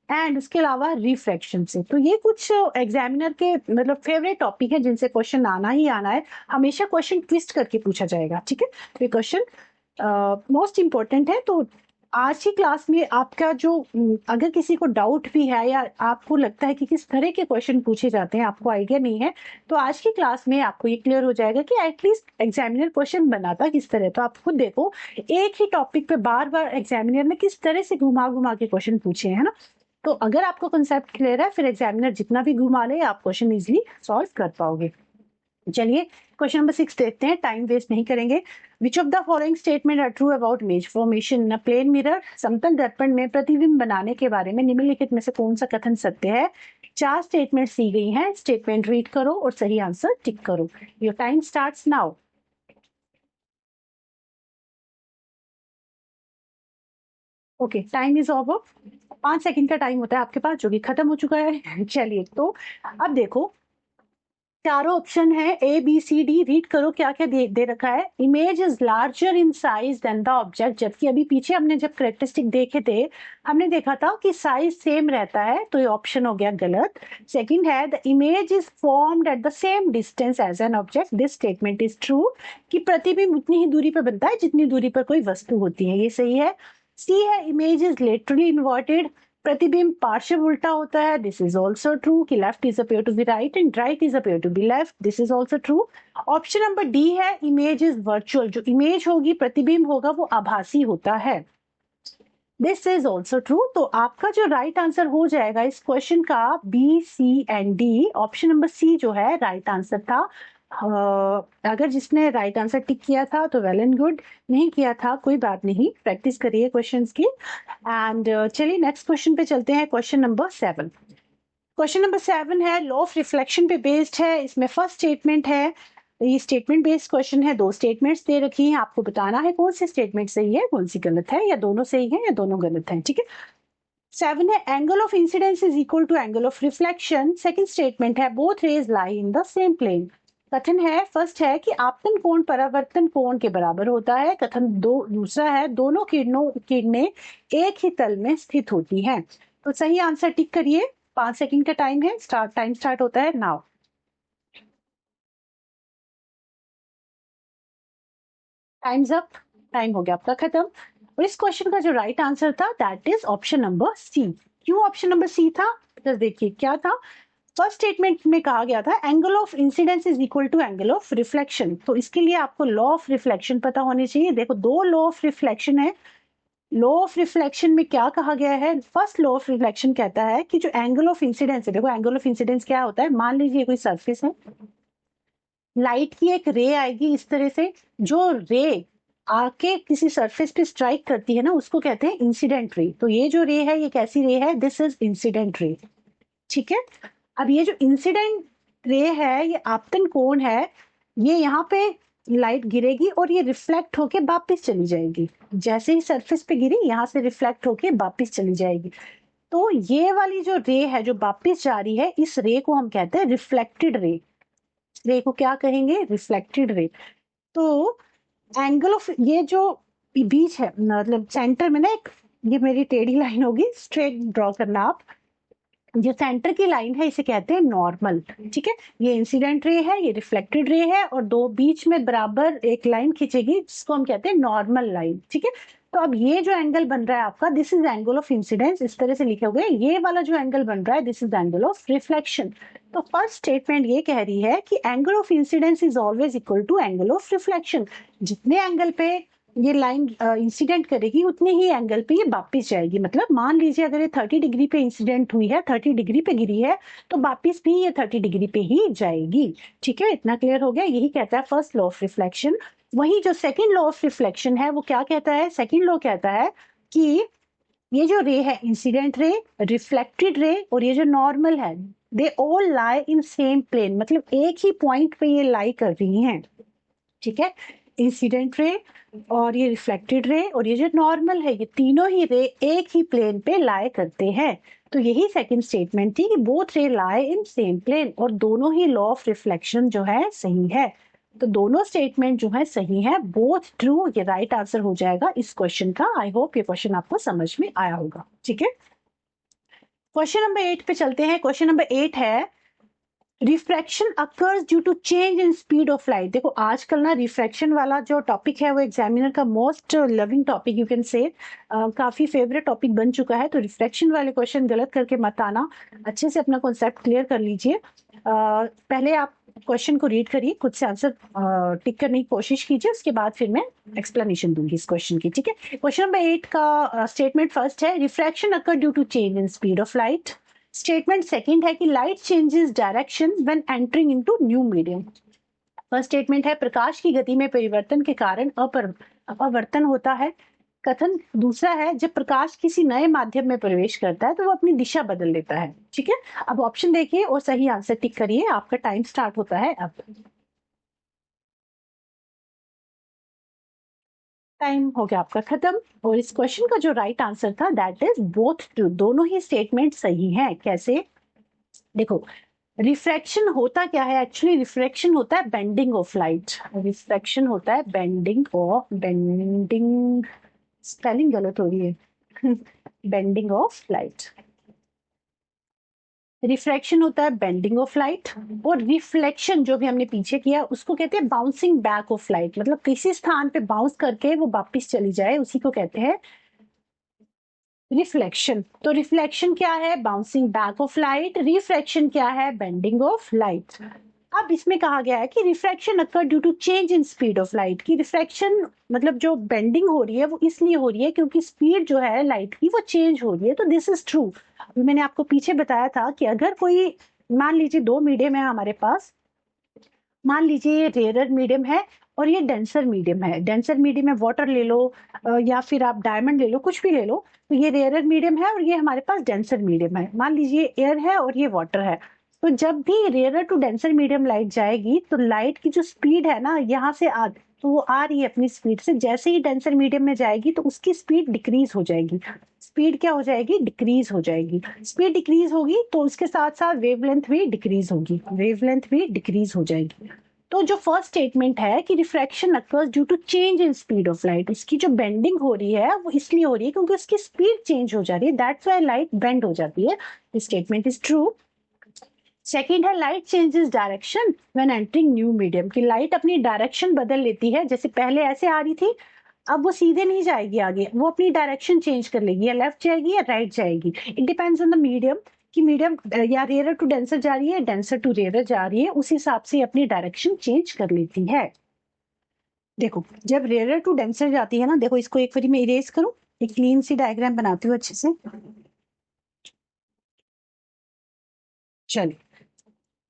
S1: एंड उसके अलावा रिफ्रैक्शन से। तो ये कुछ एग्जामिनर के मतलब फेवरेट टॉपिक है जिनसे क्वेश्चन आना ही आना है, हमेशा क्वेश्चन ट्विस्ट करके पूछा जाएगा, ठीक है। तो ये क्वेश्चन मोस्ट इंपॉर्टेंट है। तो आज की क्लास में आपका जो अगर किसी को डाउट भी है या आपको लगता है कि किस तरह के क्वेश्चन पूछे जाते हैं आपको आइडिया नहीं है, तो आज की क्लास में आपको ये क्लियर हो जाएगा कि एटलीस्ट एग्जामिनर क्वेश्चन बनाता किस तरह। तो आप खुद देखो, एक ही टॉपिक पे बार बार एग्जामिनर ने किस तरह से घुमा घुमा के क्वेश्चन पूछे हैं ना। तो अगर आपको कंसेप्ट क्लियर है, फिर एग्जामिनर जितना भी घुमा ले आप क्वेश्चन इजिली सॉल्व कर पाओगे। चलिए क्वेश्चन नंबर 6 देखते हैं, टाइम वेस्ट नहीं करेंगे। Which of the following statement are true about image formation in a plane mirror. समतल दर्पण में प्रतिबिंब बनाने के बारे में निम्नलिखित में से कौन सा कथन सत्य है। 4 स्टेटमेंट्स दी गई हैं, स्टेटमेंट रीड करो और सही आंसर टिक करो। Your time starts now. Okay, time is over. 5 second का टाइम होता है आपके पास, जो कि खत्म हो चुका है। चलिए, तो अब देखो, चारों ऑप्शन है A B C D, read करो क्या क्या दे रखा है। Image is larger in size than the object, जबकि अभी पीछे हमने जब करेक्टरिस्टिक देखे थे हमने देखा था कि साइज सेम रहता है, तो ये ऑप्शन हो गया गलत। सेकंड है, the image is formed at the same distance as an object, this statement is true, कि प्रतिबिंब उतनी ही दूरी पर बनता है जितनी दूरी पर कोई वस्तु होती है, ये सही है। सी है, इमेज इज लेटरली इन्वर्टेड, प्रतिबिंब पार्श्व उल्टा होता है, दिस इज ऑल्सो ट्रू, कि left is appear to be right and right is appear to be left, this is also true. Option number D है, इमेज इज वर्चुअल, जो image होगी प्रतिबिंब होगा वो आभासी होता है, दिस इज ऑल्सो ट्रू। तो आपका जो राइट आंसर हो जाएगा इस क्वेश्चन का B C and D, option number C जो है राइट आंसर था। अगर जिसने राइट आंसर टिक किया था तो वेल एंड गुड, नहीं किया था कोई बात नहीं, प्रैक्टिस करिए क्वेश्चंस की। एंड चलिए नेक्स्ट क्वेश्चन पे चलते हैं, क्वेश्चन नंबर 7। क्वेश्चन नंबर 7 है, लॉ ऑफ रिफ्लेक्शन पे बेस्ड है। इसमें फर्स्ट स्टेटमेंट है, ये स्टेटमेंट बेस्ड क्वेश्चन है, 2 स्टेटमेंट्स दे रखी हैं, आपको बताना है कौन सी स्टेटमेंट सही है कौन सी गलत है, या दोनों सही है या दोनों गलत है, ठीक है। 7 है, angle of incidence is equal to angle of reflection. Second statement है, both rays lie in the same plane. कथन है, फर्स्ट है कि आपतन कोण परावर्तन कोण के बराबर होता है। कथन दूसरा है, दोनों किरणें एक ही तल में स्थित होती हैं। तो सही आंसर टिक करिए। 5 सेकंड का टाइम है, टाइम स्टार्ट होता है नाउ। टाइम्स अप, टाइम हो गया आपका खत्म। और इस क्वेश्चन का जो राइट आंसर था that is option number C. क्यों ऑप्शन नंबर सी था, बिकॉज देखिए क्या था, फर्स्ट स्टेटमेंट में कहा गया था angle of incidence is equal to angle of reflection, तो इसके लिए आपको लॉ ऑफ रिफ्लेक्शन पता होनी चाहिए। देखो, 2 लॉ ऑफ रिफ्लेक्शन है। लॉ ऑफ रिफ्लेक्शन में क्या कहा गया है, फर्स्ट लॉ ऑफ रिफ्लेक्शन कहता है कि जो एंगल ऑफ इंसिडेंस है, देखो एंगल ऑफ इंसिडेंस क्या होता है, मान लीजिए कोई सरफेस है, लाइट की एक रे आएगी इस तरह से, जो रे आके किसी सरफेस पे स्ट्राइक करती है ना, उसको कहते हैं इंसिडेंट रे। तो ये जो रे है ये कैसी रे है, दिस इज इंसिडेंट रे। ठीक है, अब ये जो इंसिडेंट रे है ये आपतन कोण है, ये यहाँ पे लाइट गिरेगी और ये रिफ्लेक्ट होके वापस चली जाएगी। जैसे ही सरफेस पे गिरी यहाँ से रिफ्लेक्ट होके वापस चली जाएगी। तो ये वाली जो रे है जो वापस जा रही है, इस रे को हम कहते हैं रिफ्लेक्टेड रे। रे को क्या कहेंगे, रिफ्लेक्टेड रे। तो एंगल ऑफ ये जो बीच है, मतलब सेंटर में ना एक, ये मेरी टेढ़ी लाइन होगी, स्ट्रेट ड्रॉ करना आप। जो सेंटर की लाइन है इसे कहते हैं नॉर्मल। ठीक है, ये इंसिडेंट रे है, ये रिफ्लेक्टेड रे है, और दो बीच में बराबर एक लाइन खींचेगी जिसको हम कहते हैं नॉर्मल लाइन। ठीक है, तो अब ये जो एंगल बन रहा है आपका, this is angle of incidence, इस तरह से लिखे हुए। ये वाला जो एंगल बन रहा है, this is angle of reflection. तो फर्स्ट स्टेटमेंट ये कह रही है कि angle of incidence is always equal to angle of reflection. जितने एंगल पे ये लाइन इंसिडेंट करेगी उतने ही एंगल पे ये वापिस जाएगी। मतलब मान लीजिए अगर ये 30 डिग्री पे इंसिडेंट हुई है, 30 डिग्री पे गिरी है, तो वापिस भी ये 30 डिग्री पे ही जाएगी। ठीक है, इतना क्लियर हो गया। यही कहता है फर्स्ट लॉ ऑफ रिफ्लेक्शन। वही जो सेकंड लॉ ऑफ रिफ्लेक्शन है वो क्या कहता है, सेकंड लॉ कहता है कि ये जो रे है, इंसिडेंट रे, रिफ्लेक्टेड रे और ये जो नॉर्मल है, they all lie in same plane. मतलब एक ही पॉइंट पे ये लाई कर रही हैं। ठीक है, इंसिडेंट रे और ये रिफ्लेक्टेड रे और ये जो नॉर्मल है, ये तीनों ही रे एक ही प्लेन पे लाई करते हैं। तो यही सेकंड स्टेटमेंट थी कि बोथ रे लाई इन सेम प्लेन, और दोनों ही लॉ ऑफ रिफ्लेक्शन जो है सही है। तो दोनों स्टेटमेंट जो है सही है, बोथ ट्रू, ये राइट आंसर हो जाएगा इस क्वेश्चन का। आई होप ये क्वेश्चन आपको समझ में आया होगा। ठीक है, क्वेश्चन नंबर 8 पे चलते हैं। क्वेश्चन नंबर 8 है refraction occurs due to change in speed of light. देखो आजकल ना रिफ्रैक्शन वाला जो टॉपिक है वो एग्जामिनर का most loving topic, you can से काफी फेवरेट टॉपिक बन चुका है। तो रिफ्रैक्शन वाले क्वेश्चन गलत करके मत आना, अच्छे से अपना कॉन्सेप्ट क्लियर कर लीजिए। पहले आप क्वेश्चन को रीड करिए, खुद से आंसर टिक करने की कोशिश कीजिए, उसके बाद फिर मैं एक्सप्लेनेशन दूंगी इस क्वेश्चन की। ठीक है, क्वेश्चन नंबर 8 का स्टेटमेंट फर्स्ट है refraction occur due to change in speed of light. Statement second है कि light changes direction when entering into new medium. First statement है प्रकाश की गति में परिवर्तन के कारण अपवर्तन होता है। कथन दूसरा है जब प्रकाश किसी नए माध्यम में प्रवेश करता है तो वो अपनी दिशा बदल लेता है। ठीक है, अब ऑप्शन देखिए और सही आंसर टिक करिए, आपका टाइम स्टार्ट होता है अब। टाइम हो गया आपका खत्म। और इस क्वेश्चन का जो राइट आंसर था दैट इज बोथ ट्रू, दोनों ही स्टेटमेंट सही हैं। कैसे, देखो रिफ्रैक्शन होता क्या है, एक्चुअली रिफ्रैक्शन होता है बेंडिंग ऑफ लाइट। रिफ्रैक्शन होता है बेंडिंग, स्पेलिंग गलत हो रही है बेंडिंग ऑफ लाइट। रिफ्रैक्शन होता है बेंडिंग ऑफ लाइट, और रिफ्लेक्शन जो भी हमने पीछे किया उसको कहते हैं बाउंसिंग बैक ऑफ लाइट। मतलब किसी स्थान पे बाउंस करके वो वापस चली जाए, उसी को कहते हैं रिफ्लेक्शन। तो रिफ्लेक्शन क्या है, bouncing back of light. Refraction क्या है, बेंडिंग ऑफ लाइट। अब इसमें कहा गया है कि refraction occur due to change in speed of light. की रिफ्रैक्शन मतलब जो बेंडिंग हो रही है वो इसलिए हो रही है क्योंकि स्पीड जो है लाइट की वो चेंज हो रही है। तो दिस इज ट्रू। मैंने आपको पीछे बताया था कि अगर कोई, मान लीजिए दो मीडियम है हमारे पास, मान लीजिए ये रेयर मीडियम है और ये डेंसर मीडियम है। डेंसर मीडियम में वाटर ले लो या फिर आप डायमंड ले लो, कुछ भी ले लो। तो ये रेयर मीडियम है और ये हमारे पास डेंसर मीडियम है। मान लीजिए एयर है और ये वाटर है। तो जब भी rare to denser medium light जाएगी तो लाइट की जो स्पीड है ना, यहाँ से तो वो आ रही है अपनी स्पीड से, जैसे ही डेंसर मीडियम में जाएगी तो उसकी स्पीड डिक्रीज हो जाएगी। स्पीड क्या हो जाएगी, डिक्रीज हो जाएगी। स्पीड डिक्रीज होगी तो उसके साथ साथ वेवलेंथ भी डिक्रीज होगी, वेवलेंथ भी डिक्रीज हो जाएगी। तो जो फर्स्ट स्टेटमेंट है कि refraction occurs due to change in speed of light, उसकी जो बेंडिंग हो रही है वो इसलिए हो रही है क्योंकि उसकी स्पीड चेंज हो जा रही है, दैट्स व्हाई लाइट बेंड हो जाती है। This statement is true. Second है light changes direction when entering new medium. की लाइट अपनी डायरेक्शन बदल लेती है, जैसे पहले ऐसे आ रही थी अब वो सीधे नहीं जाएगी आगे, वो अपनी डायरेक्शन चेंज कर लेगी, या लेफ्ट जाएगी या राइट जाएगी। It depends on the medium कि मीडियम या रेयर टू डेंसर जा रही है, डेंसर टू रेयर जा रही है, उस हिसाब से अपनी डायरेक्शन चेंज कर लेती है। देखो जब रेयर टू डेंसर जाती है ना, देखो इसको एक बारी मैं इरेज करूं, एक क्लीन सी डायग्राम बनाती हूँ अच्छे से। चलिए,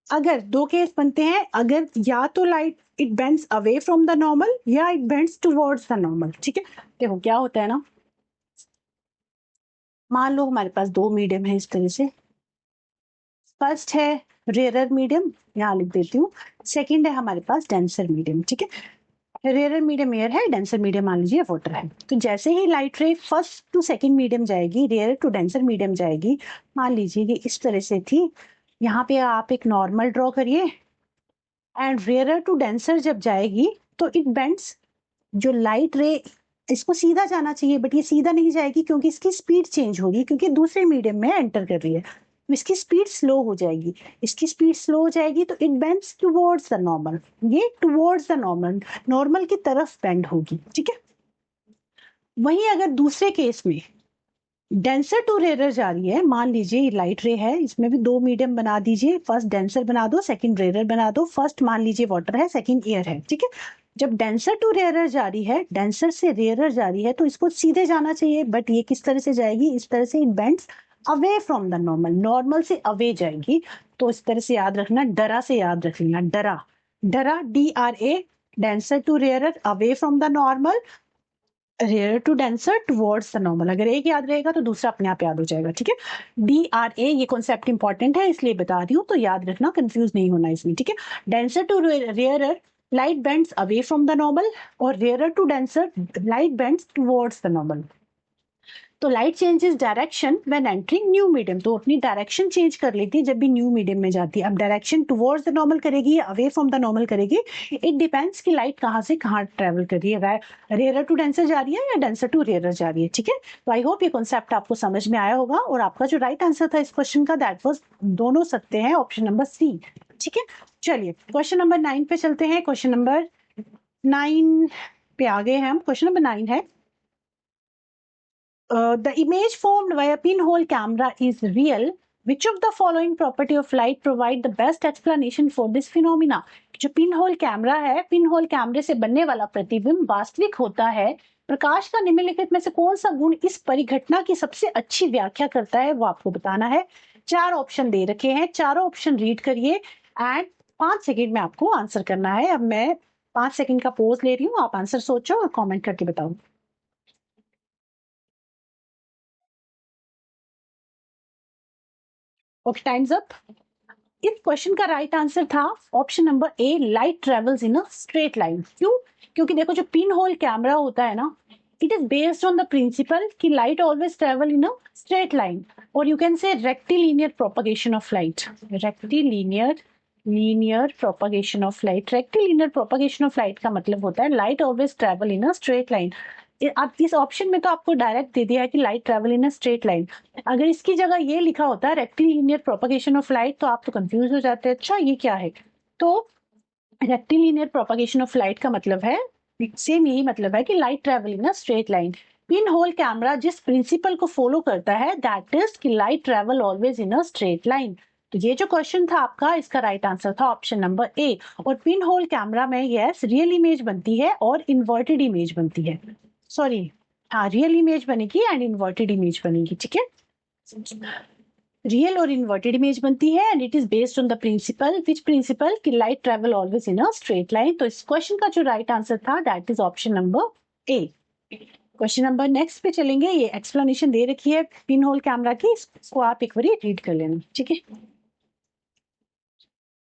S1: अगर दो केस बनते हैं, अगर या तो light it bends away from the normal या it bends towards the normal. ठीक है, देखो क्या होता है ना, मान लो हमारे पास दो मीडियम है इस तरह से, फर्स्ट है रेयरर मीडियम, यहाँ लिख देती हूँ, सेकंड है हमारे पास डेंसर मीडियम। ठीक है, रेयरर मीडियम एयर है, डेंसर मीडियम मान लीजिए वाटर है। तो जैसे ही light ray first to second medium जाएगी, रेयर टू डेंसर मीडियम जाएगी, मान लीजिए कि इस तरह से थी, यहाँ पे आप एक नॉर्मल ड्रॉ करिए, एंड रेयरर टू डेंसर जब जाएगी तो इट बेंड्स, जो लाइट रे इसको सीधा जाना चाहिए बट ये सीधा नहीं जाएगी क्योंकि इसकी स्पीड चेंज होगी, क्योंकि दूसरे मीडियम में एंटर कर रही है, तो इसकी स्पीड स्लो हो जाएगी। इसकी स्पीड स्लो हो जाएगी तो it bends towards the normal, ये टुवर्ड्स द नॉर्मल, नॉर्मल की तरफ बेंड होगी। ठीक है, वहीं अगर दूसरे केस में डेंसर टू रेयर जा रही है, मान लीजिए लाइट रे है, इसमें भी दो मीडियम बना दीजिए, फर्स्ट डेंसर बना दो, सेकंड रेयर बना दो, फर्स्ट मान लीजिए वाटर है, सेकंड एयर है। ठीक है, जब डेंसर टू रेयर जा रही है, डेंसर से रेयर जा रही है, तो इसको सीधे जाना चाहिए, बट ये किस तरह से जाएगी, इस तरह से, it bends away from the normal, normal से अवे जाएगी। तो इस तरह से याद रखना, डरा से याद रख लेना, डरा, डरा, DRA, denser to rare, away from the normal, rare to denser towards the normal. अगर एक याद रहेगा तो दूसरा अपने आप याद हो जाएगा। ठीक है, DRA, ये कॉन्सेप्ट इंपॉर्टेंट है इसलिए बता रही हूँ, तो याद रखना, कंफ्यूज नहीं होना इसमें। ठीक है, denser to rare, light bends away from the normal, और rare to denser, light bends towards the normal. तो light changes direction when entering new medium, तो अपनी डायरेक्शन चेंज कर लेती है जब भी न्यू मीडियम में जाती है। अब डायरेक्शन टुवर्ड्स द नॉर्मल करेगी या अवे फ्रॉम द नॉर्मल करेगी, इट डिपेंड्स कि लाइट कहाँ से कहाँ ट्रेवल कर रही है, रेयर टू डेंसर जा रही है या डेंसर टू रेयर जा रही है। ठीक है, तो आई होप ये कॉन्सेप्ट आपको समझ में आया होगा, और आपका जो राइट आंसर था इस क्वेश्चन का, दैट वाज दोनों सकते हैं, ऑप्शन नंबर C। ठीक है, चलिए क्वेश्चन नंबर 9 पे चलते हैं। क्वेश्चन नंबर 9 पे आ गए हैं हम। क्वेश्चन नंबर 9 है, the image formed by a pinhole camera is real. Which of the following property of light provide the best explanation for this phenomena? जो पिनहोल कैमरा है, पिनहोल कैमरे से बनने वाला प्रतिबिंब वास्तविक होता है, प्रकाश का निम्नलिखित में से कौन सा गुण इस परिघटना की सबसे अच्छी व्याख्या करता है, वो आपको बताना है। 4 ऑप्शन दे रखे हैं, चारों ऑप्शन रीड करिए एंड 5 सेकंड में आपको आंसर करना है। अब मैं 5 सेकंड का पोज ले रही हूँ, आप आंसर सोचो और कॉमेंट करके बताओ। Okay, times up. इस क्वेश्चन का राइट आंसर था option number A, light travels in a straight line. क्यों? क्योंकि देखो जो पिन होल कैमरा होता है ना, it is based on the principle कि light always travel in a straight line, और you can say rectilinear propagation of light, linear propagation of light. Rectilinear propagation of light का मतलब होता है light always travel in a straight line. आप इस option में तो आपको डायरेक्ट दे दिया है कि light travel in a straight line, अगर इसकी जगह ये लिखा होता है रेक्टिलिनियर प्रोपगेशन ऑफ लाइट, तो आप तो कंफ्यूज हो जाते हैं, अच्छा ये क्या है। तो रेक्टिलिनियर प्रोपगेशन ऑफ लाइट का मतलब है, सेम यही मतलब है कि light travel in a straight line. Pin hole camera जिस प्रिंसिपल को फॉलो करता है, दैट इज कि light travel always in a straight line. तो ये जो क्वेश्चन था आपका, इसका राइट आंसर था ऑप्शन नंबर A। और पिन होल कैमरा में यस रियल इमेज बनती है और इन्वर्टेड इमेज बनती है, सॉरी हाँ रियल इमेज बनेगी एंड इन्वर्टेड इमेज बनेगी। ठीक है, रियल और इन्वर्टेड इमेज बनती है and it is based on the principle, which principle कि light travel always in a straight line. तो इस क्वेश्चन का जो राइट आंसर था that is option number A। Question number next पे चलेंगे, ये एक्सप्लेनेशन दे रखी है पिन होल कैमरा की, इसको आप एक बार रीड कर लेना। ठीक है,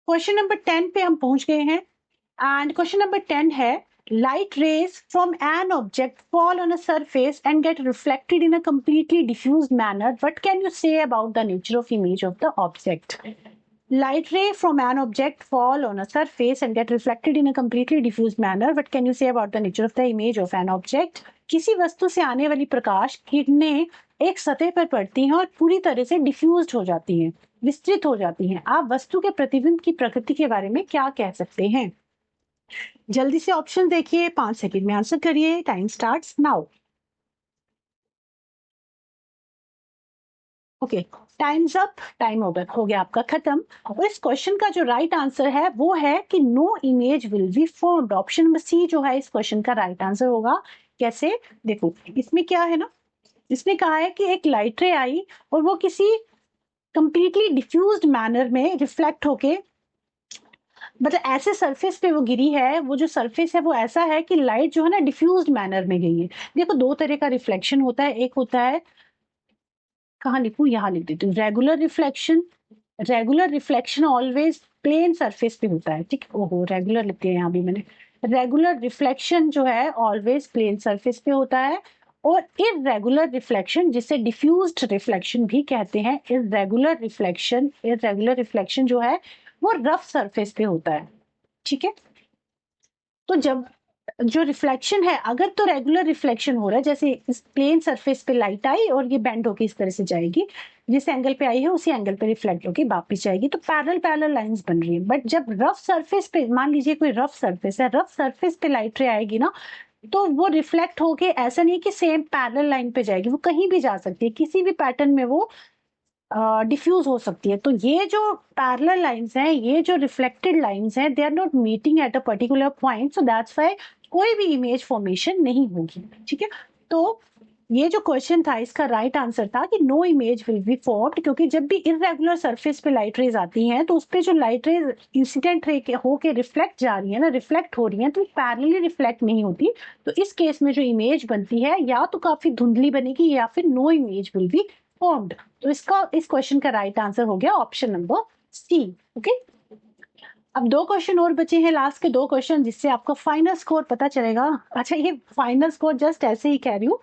S1: क्वेश्चन नंबर 10 पे हम पहुंच गए हैं एंड क्वेश्चन नंबर 10 है, light rays from an object fall on a surface and get reflected in a completely diffused manner. What can you say about the nature of image of the object? Light ray from an object fall on a surface and get reflected in a completely diffused manner. What can you say about the nature of the image of an object? किसी वस्तु से आने वाली प्रकाश किरणें एक सतह पर पड़ती हैं और पूरी तरह से डिफ्यूज्ड हो जाती हैं, विस्तृत हो जाती हैं। आप वस्तु के प्रतिबिंब की प्रकृति के बारे में क्या कह सकते हैं? जल्दी से ऑप्शन देखिए, 5 सेकंड में आंसर करिए, time starts now. Okay, times up, time over, हो गया आपका खत्म। और इस क्वेश्चन का जो राइट आंसर है वो है कि no image will be formed. Option number C जो है इस क्वेश्चन का राइट आंसर होगा। कैसे? देखो इसमें क्या है ना, इसमें कहा है कि एक लाइट रे आई और वो किसी कंप्लीटली डिफ्यूज्ड मैनर में रिफ्लेक्ट होके मतलब ऐसे सरफेस पे वो गिरी है, वो जो सरफेस है वो ऐसा है कि लाइट जो है ना डिफ्यूज्ड मैनर में गई है। देखो दो तरह का रिफ्लेक्शन होता है, एक होता है, कहाँ लिखूं, यहाँ लिख देती हूँ, regular reflection. Regular reflection always plane surface पे होता है, ठीक है, ओहो रेगुलर लिख दिया यहाँ भी मैंने। रेगुलर रिफ्लेक्शन जो है ऑलवेज प्लेन सरफेस पे होता है, और इररेगुलर रिफ्लेक्शन जिसे डिफ्यूज्ड रिफ्लेक्शन भी कहते हैं, इररेगुलर रिफ्लेक्शन जो है वो रफ सरफेस पे होता है, ठीक है। तो जब जो रिफ्लेक्शन है, अगर तो रेगुलर रिफ्लेक्शन हो रहा है, जैसे इस प्लेन सरफेस पे लाइट आई और ये बेंड होके इस तरह से जाएगी, जिस एंगल पे आई है उसी एंगल पे रिफ्लेक्ट होके वापस जाएगी, तो पैरेलल पैरेलल लाइंस बन रही है। बट जब रफ सरफेस पे, मान लीजिए कोई रफ सरफेस है, रफ सरफेस पे लाइट रे आएगी ना, तो वो रिफ्लेक्ट होके ऐसा नहीं कि सेम पैरेलल लाइन पे जाएगी, वो कहीं भी जा सकती है, किसी भी पैटर्न में वो डिफ्यूज हो सकती है। तो ये जो पैरेलल लाइंस हैं, ये जो रिफ्लेक्टेड लाइंस हैं, they are not meeting at a particular point, so that's why कोई भी इमेज फॉर्मेशन नहीं होगी, ठीक है। तो ये जो क्वेश्चन था इसका राइट आंसर था कि no image will be formed, क्योंकि जब भी इररेगुलर सरफेस पे लाइट रेज आती हैं तो उस पे जो लाइट रेज इंसिडेंट रे होके रिफ्लेक्ट जा रही है ना, रिफ्लेक्ट हो रही है, तो पैरेलली रिफ्लेक्ट नहीं होती। तो इस केस में जो इमेज बनती है या तो काफी धुंधली बनेगी या फिर no image will be formed. तो इसका, इस क्वेश्चन का राइट आंसर हो गया ऑप्शन नंबर सी। ओके, अब दो क्वेश्चन और बचे हैं, लास्ट के दो क्वेश्चन, जिससे आपका फाइनल स्कोर पता चलेगा। अच्छा, ये फाइनल स्कोर जस्ट ऐसे ही कह रही हूँ,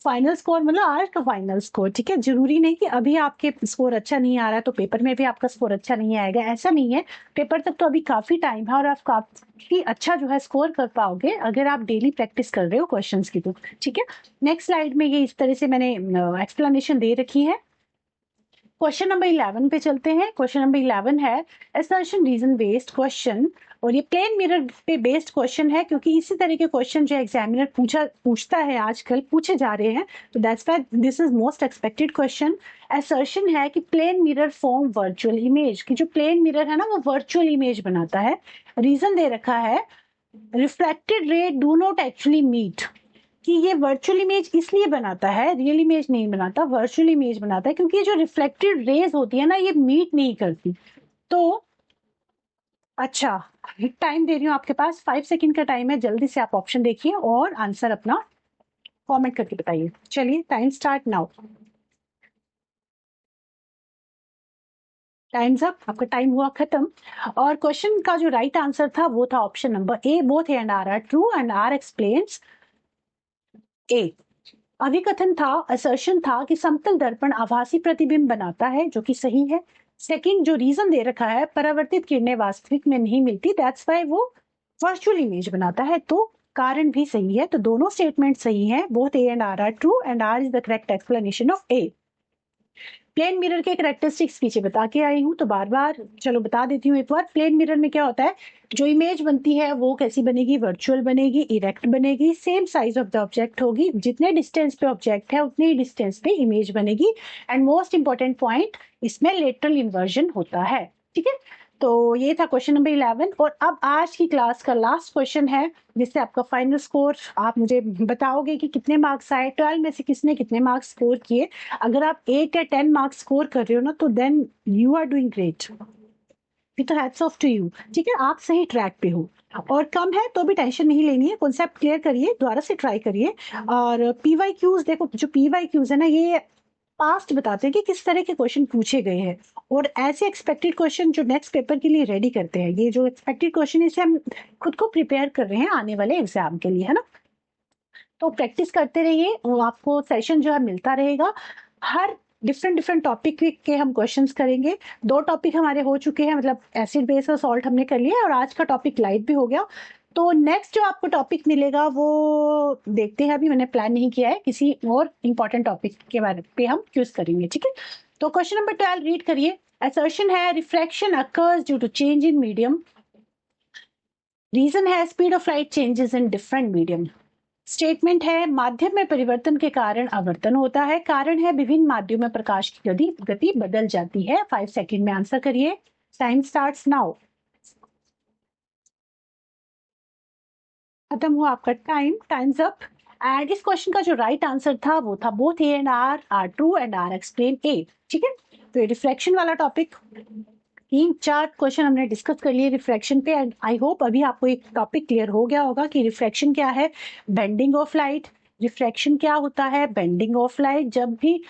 S1: फाइनल स्कोर मतलब आज का फाइनल स्कोर, ठीक है। जरूरी नहीं कि अभी आपके स्कोर अच्छा नहीं आ रहा है तो पेपर में भी आपका स्कोर अच्छा नहीं आएगा, ऐसा नहीं है। पेपर तक तो अभी काफी टाइम है और आप काफी अच्छा जो है स्कोर कर पाओगे अगर आप डेली प्रैक्टिस कर रहे हो क्वेश्चंस की, तो ठीक है। नेक्स्ट स्लाइड में ये इस तरह से मैंने एक्सप्लेनेशन दे रखी है। क्वेश्चन नंबर 11 पे चलते हैं। क्वेश्चन नंबर 11 है असर्शन रीजन बेस्ड क्वेश्चन, और ये प्लेन मिरर पे बेस्ड क्वेश्चन है, क्योंकि इसी तरह के क्वेश्चन जो एग्जामिनर पूछता है आजकल, पूछे जा रहे हैं, तो that's why this is most expected question. Assertion है कि plane mirror form virtual image, कि जो प्लेन मिरर है ना वो वर्चुअल इमेज बनाता है। रीजन दे रखा है reflected ray do not actually meet, कि ये वर्चुअल इमेज इसलिए बनाता है, रियल इमेज नहीं बनाता, वर्चुअल इमेज बनाता है, क्योंकि जो रिफ्लेक्टेड रेज होती है ना ये मीट नहीं करती। तो अच्छा, टाइम दे रही हूँ आपके पास, 5 सेकंड का टाइम है, जल्दी से आप ऑप्शन देखिए और आंसर अपना कमेंट करके बताइए। चलिए, time start now, times up, आपका टाइम हुआ खत्म। और क्वेश्चन का जो राइट आंसर था वो था option number A, both A and R are true and R explains A. अभिकथन था, असर्शन था कि समतल दर्पण आभासी प्रतिबिंब बनाता है, जो कि सही है। सेकंड जो रीजन दे रखा है, परावर्तित किरणें वास्तविक में नहीं मिलती, दैट्स व्हाई वो वर्चुअल इमेज बनाता है, तो कारण भी सही है। तो दोनों स्टेटमेंट सही हैं, both A and R are true and R is the correct explanation of A. Plane mirror के कैरेक्टरिस्टिक्स पीछे बता के आई हूँ, तो बार बार चलो बता देती हूँ एक बार। प्लेन मिरर में क्या होता है, जो इमेज बनती है वो कैसी बनेगी, वर्चुअल बनेगी, इरेक्ट बनेगी, same size of the object होगी, जितने डिस्टेंस पे ऑब्जेक्ट है उतने ही डिस्टेंस पे इमेज बनेगी, एंड मोस्ट इंपॉर्टेंट पॉइंट, इसमें लेटरल इन्वर्जन होता है, ठीक है। तो ये था क्वेश्चन नंबर 11, और अब आज की क्लास का लास्ट क्वेश्चन है, जिससे आपका फाइनल स्कोर आप मुझे बताओगे कि कितने मार्क्स आए, 12 में से किसने कितने मार्क्स स्कोर किए। अगर आप 8 या 10 मार्क्स स्कोर कर रहे हो ना, तो then you are doing great, फिर तो हैट्स ऑफ टू यू, ठीक है, आप सही ट्रैक पे हो। और कम है तो भी टेंशन नहीं लेनी है, कॉन्सेप्ट क्लियर करिए, दोबारा से ट्राई करिए। और पीवाई क्यूज देखो, जो पीवाई क्यूज है ना, ये पास्ट बताते हैं कि किस तरह के क्वेश्चन पूछे गए हैं, और ऐसे एक्सपेक्टेड क्वेश्चन जो नेक्स्ट पेपर के लिए रेडी करते हैं। ये जो एक्सपेक्टेड क्वेश्चन, इसे हम खुद को प्रिपेयर कर रहे हैं आने वाले एग्जाम के लिए, है ना। तो प्रैक्टिस करते रहिए, और आपको सेशन जो है मिलता रहेगा। हर डिफरेंट डिफरेंट टॉपिक के हम क्वेश्चंस करेंगे। 2 टॉपिक हमारे हो चुके हैं, मतलब एसिड बेस और सॉल्ट हमने कर लिया, और आज का टॉपिक लाइट भी हो गया। तो नेक्स्ट जो आपको टॉपिक मिलेगा वो देखते हैं, अभी मैंने प्लान नहीं किया है, किसी और इंपॉर्टेंट टॉपिक के बारे पे हम क्यूज करेंगे, ठीक है। तो क्वेश्चन नंबर 12 रीड करिए। असर्शन है refraction occurs due to change in medium. Reason है speed of light changes in different medium. Statement है माध्यम में परिवर्तन के कारण आवर्तन होता है। कारण है विभिन्न माध्यमों में प्रकाश की गति बदल जाती है। 5 सेकंड में आंसर करिए, टाइम स्टार्ट्स नाउ। खत्म हुआ आपका टाइम, टाइम्स अप। एंड इस क्वेश्चन का जो राइट आंसर था वो था both A and R are true and R explain A, ठीक है। तो ये रिफ्लेक्शन वाला टॉपिक 3-4 क्वेश्चन हमने डिस्कस कर लिए रिफ्रैक्शन पे एंड आई होप अभी आपको एक टॉपिक क्लियर हो गया होगा कि रिफ्रैक्शन क्या है, बेंडिंग ऑफ लाइट। रिफ्रैक्शन क्या होता है, बेंडिंग ऑफ लाइट। जब भी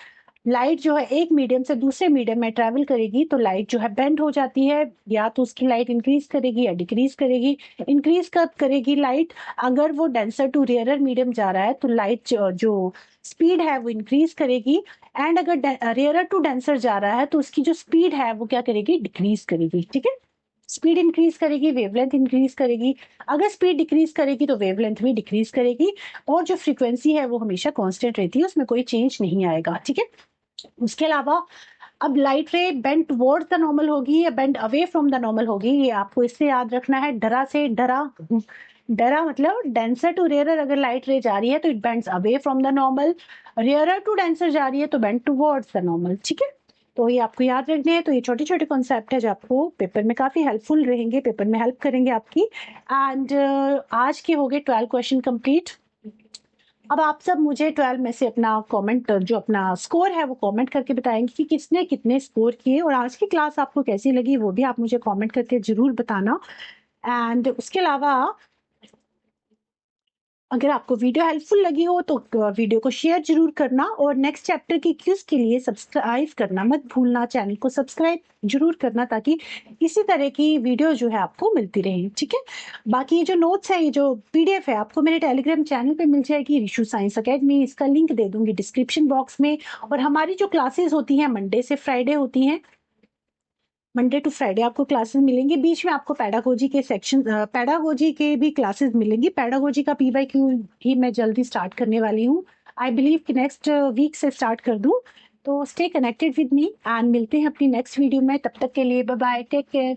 S1: लाइट जो है एक मीडियम से दूसरे मीडियम में ट्रैवल करेगी तो लाइट जो है बेंड हो जाती है, या तो उसकी लाइट इंक्रीज करेगी या डिक्रीज करेगी। इंक्रीज कब करेगी लाइट, अगर वो डेंसर टू रेयरर मीडियम जा रहा है तो लाइट जो स्पीड है वो इंक्रीज करेगी, एंड अगर रेयरर टू डेंसर जा रहा है तो उसकी जो स्पीड है वो क्या करेगी, डिक्रीज करेगी। ठीक है, स्पीड इंक्रीज करेगी, वेवलेंथ इंक्रीज करेगी। अगर स्पीड डिक्रीज करेगी तो वेवलेंथ भी डिक्रीज करेगी, और जो फ्रीक्वेंसी है वो हमेशा कांस्टेंट रहती है, उसमें कोई चेंज नहीं आएगा। ठीक है, उसके अलावा अब लाइट रे बेंड टुवर्ड्स द नॉर्मल होगी या bend away from the normal होगी, ये आपको इससे याद रखना है। डरा से डरा, डरा मतलब डेंसर टू रेयरर अगर लाइट रे जा रही है तो it bends away from the normal, rarer to denser जा रही है तो बेंड टुवर्ड्स द नॉर्मल। ठीक है, तो ये आपको याद रखने हैं। तो ये छोटे छोटे कॉन्सेप्ट है जो आपको पेपर में काफी हेल्पफुल रहेंगे, पेपर में हेल्प करेंगे आपकी। एंड आज के हो गए 12 क्वेश्चन कंप्लीट। अब आप सब मुझे 12 में से अपना कमेंट, जो अपना स्कोर है वो कमेंट करके बताएंगे कि किसने कितने स्कोर किए, और आज की क्लास आपको कैसी लगी वो भी आप मुझे कमेंट करके जरूर बताना। एंड उसके अलावा अगर आपको वीडियो हेल्पफुल लगी हो तो वीडियो को शेयर जरूर करना, और नेक्स्ट चैप्टर की क्विज के लिए सब्सक्राइब करना मत भूलना, चैनल को सब्सक्राइब जरूर करना ताकि इसी तरह की वीडियो जो है आपको मिलती रहे। ठीक है, बाकी ये जो नोट्स है, ये जो पीडीएफ है आपको मेरे टेलीग्राम चैनल पे मिल जाएगी, रिशु साइंस अकेडमी। इसका लिंक दे दूंगी डिस्क्रिप्शन बॉक्स में। और हमारी जो क्लासेस होती हैं मंडे से फ्राइडे होती हैं, मंडे टू फ्राइडे आपको क्लासेस मिलेंगी। बीच में आपको पैडागोजी के सेक्शन, पैडागोजी के भी क्लासेस मिलेंगी। पैडागोजी का पीवाईक्यू ही मैं जल्दी स्टार्ट करने वाली हूँ, आई बिलीव कि नेक्स्ट वीक से स्टार्ट कर दूँ। तो stay connected with me and मिलते हैं अपनी नेक्स्ट वीडियो में। तब तक के लिए बाय बाय, टेक केयर।